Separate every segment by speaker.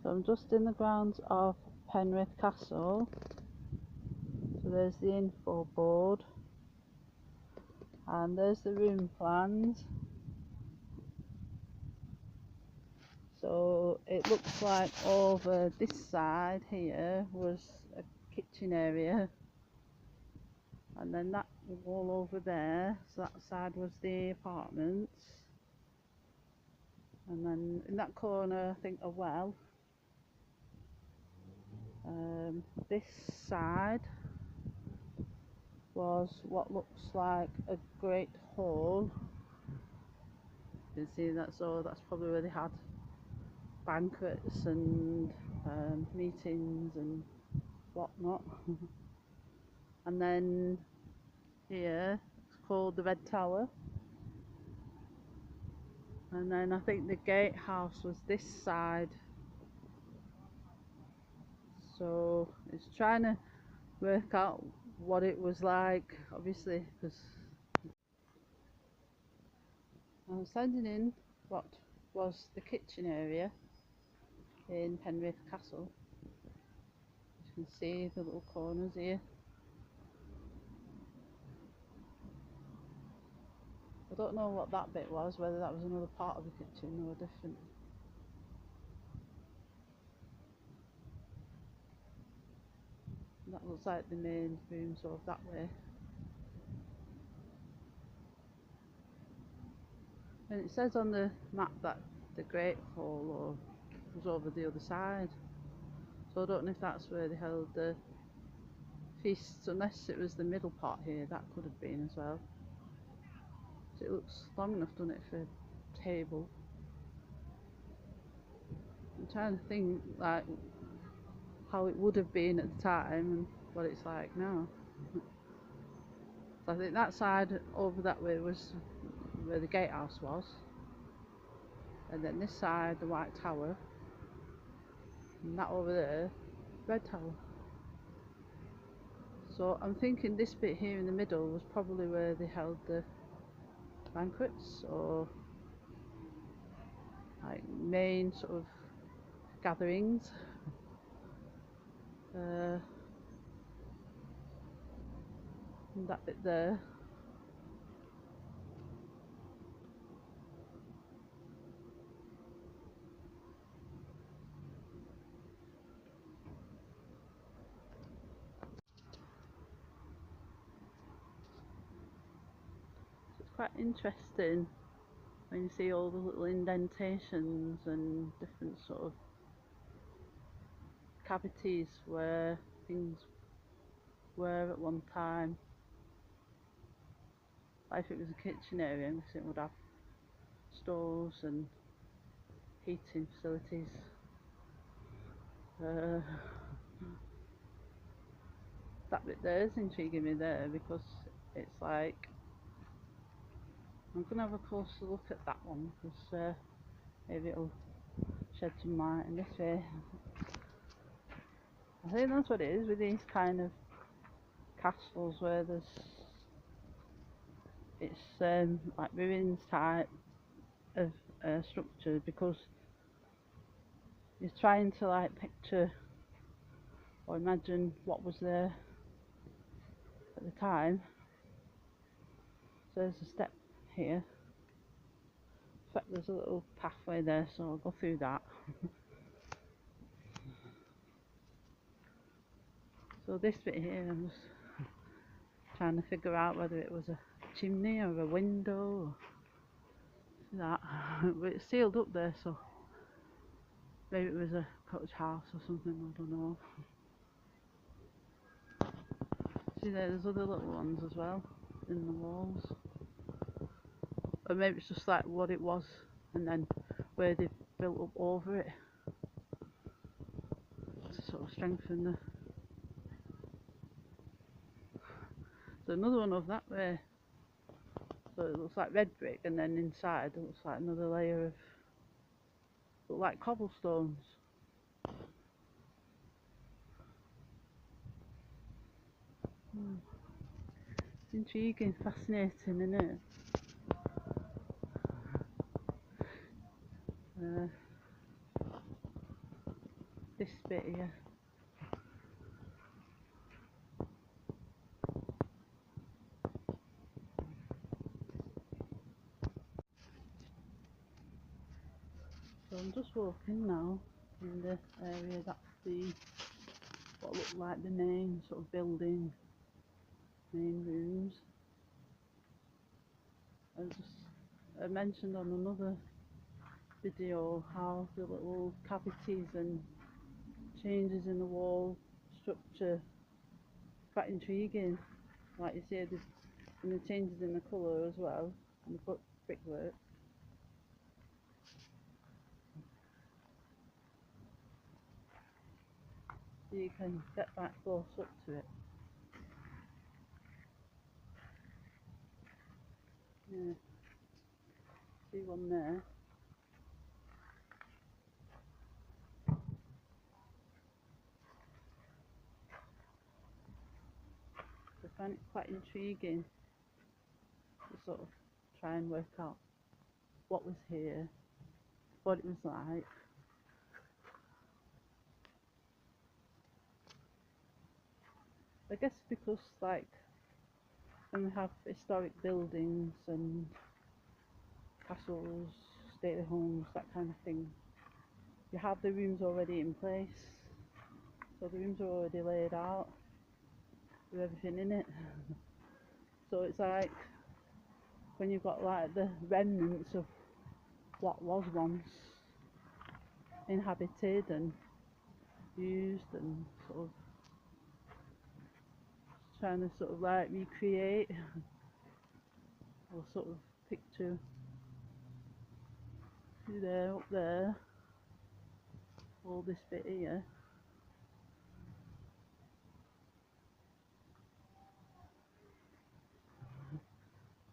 Speaker 1: So I'm just in the grounds of Penrith Castle. So there's the info board and there's the room plans. So it looks like over this side here was a kitchen area, and then that wall over there, so that side was the apartments, and then in that corner I think a well. This side was what looks like a great hall. You can see that, so that's probably where they had banquets and meetings and whatnot. And then here it's called the Red Tower, and then I think the gatehouse was this side. So it's trying to work out what it was like, obviously, because I'm standing in what was the kitchen area in Penrith Castle. You can see the little corners here. I don't know what that bit was, whether that was another part of the kitchen or different. That looks like the main room, sort of that way. And it says on the map that the Great Hall was over the other side. So I don't know if that's where they held the feasts, unless it was the middle part here. That could have been as well. So it looks long enough, doesn't it, for a table. I'm trying to think like how it would have been at the time and what it's like now. So I think that side over that way was where the gatehouse was, and then this side the White Tower, and that over there Red Tower. So I'm thinking this bit here in the middle was probably where they held the banquets or like main sort of gatherings. And that bit there. It's quite interesting when you see all the little indentations and different sort of cavities where things were at one time. Like if it was a kitchen area, I guess it would have stoves and heating facilities. That bit there is intriguing me there, because it's like, I'm going to have a closer look at that one, because maybe it'll shed some light in this way. I think that's what it is with these kind of castles, where it's like ruins type of structure, because you're trying to like picture or imagine what was there at the time. So there's a step here. In fact, there's a little pathway there, so I'll go through that. So this bit here, I'm just trying to figure out whether it was a chimney or a window or that. But it's sealed up there, so maybe it was a cottage house or something, I don't know. See there's other little ones as well in the walls. Or maybe it's just like what it was and then where they built up over it to sort of strengthen the... There's another one over that way. So it looks like red brick, and then inside it looks like another layer of, look like cobblestones. It's intriguing, fascinating, isn't it? this bit here. So I'm just walking now in the area. That's the what look like the main sort of building, main rooms. I mentioned on another video how the little cavities and changes in the wall structure quite intriguing. Like you say, and the changes in the colour as well, and the brickwork. So you can get back close up to it. Yeah. See one there. I find it quite intriguing to sort of try and work out what was here, what it was like. I guess because like when we have historic buildings and castles, stately homes, that kind of thing, you have the rooms already in place. So the rooms are already laid out with everything in it. So it's like when you've got like the remnants of what was once inhabited and used, and sort of trying to sort of like recreate or sort of picture. See there, up there, all this bit here.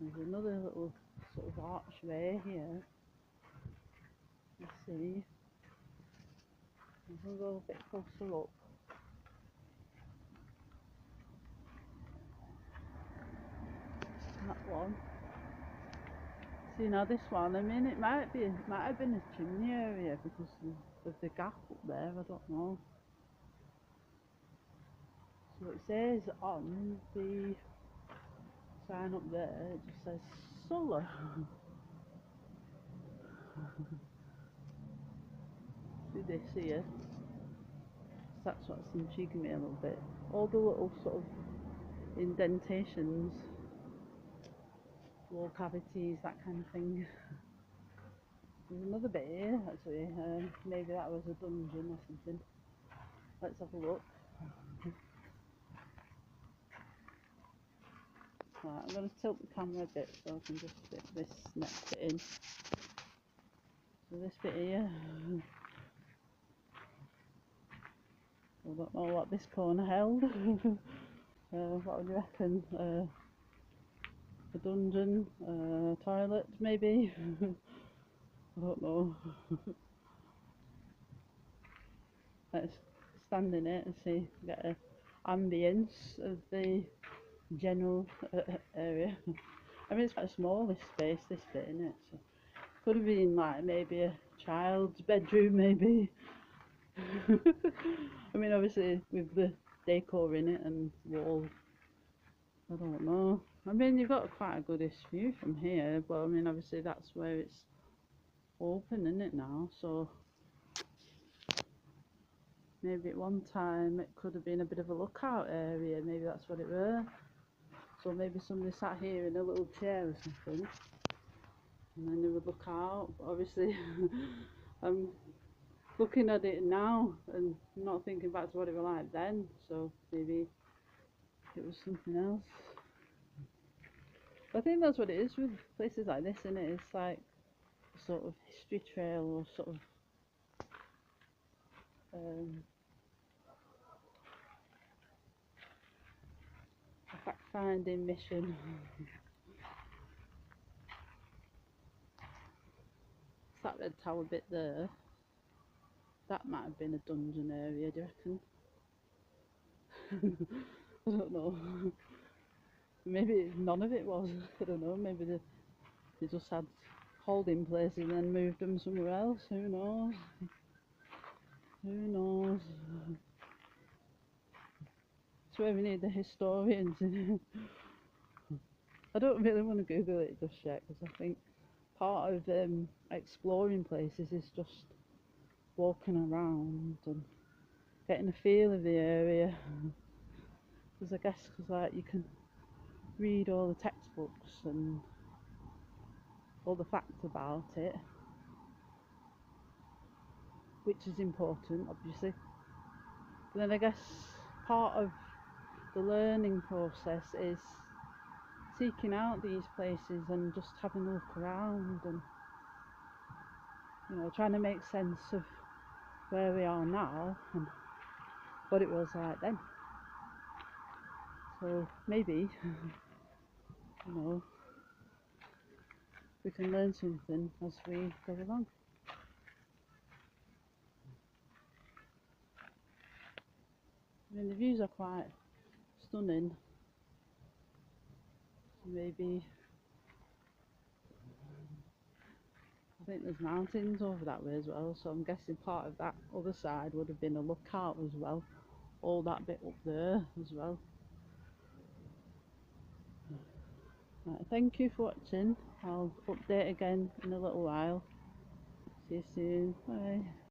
Speaker 1: There's another little sort of archway here. You see, we can go a bit closer up. That one. See now this one. I mean, it might have been a chimney area because of the gap up there. I don't know. So it says on the sign up there. It just says solar. See this here. That's what's intriguing me a little bit. All the little sort of indentations, wall cavities, that kind of thing. There's another bit here actually. Maybe that was a dungeon or something. Let's have a look. Right, I'm going to tilt the camera a bit so I can just fit this next bit in. So this bit here. I don't know what this corner held. What would you reckon? A dungeon, toilet maybe? I don't know. Let's stand in it and see, get an ambience of the general area. I mean, it's quite a small, this space, this bit, isn't it? So could have been like maybe a child's bedroom, maybe. I mean, obviously with the decor in it and walls, I don't know. I mean, you've got quite a goodish view from here, but I mean, obviously that's where it's open, isn't it now? So maybe at one time it could have been a bit of a lookout area. Maybe that's what it were. So maybe somebody sat here in a little chair or something, and then they would look out. But obviously, I'm looking at it now and not thinking back to what it was like then. So maybe it was something else. I think that's what it is with places like this, isn't it? It's like a sort of history trail or sort of a fact-finding mission. That red tower bit there, that might have been a dungeon area, do you reckon? I don't know. Maybe none of it was. I don't know. Maybe they just had holding places and then moved them somewhere else. Who knows? Who knows? It's where we need the historians in. I don't really want to Google it just yet because I think part of exploring places is just walking around and getting a feel of the area. Because I guess like you can read all the textbooks and all the facts about it, which is important obviously, but then I guess part of the learning process is seeking out these places and just having a look around and, you know, trying to make sense of where we are now and what it was like then. So maybe, you know, we can learn something as we go along. I mean, the views are quite stunning. Maybe, I think there's mountains over that way as well, so I'm guessing part of that other side would have been a lookout as well, all that bit up there as well. Right, thank you for watching. I'll update again in a little while. See you soon. Bye.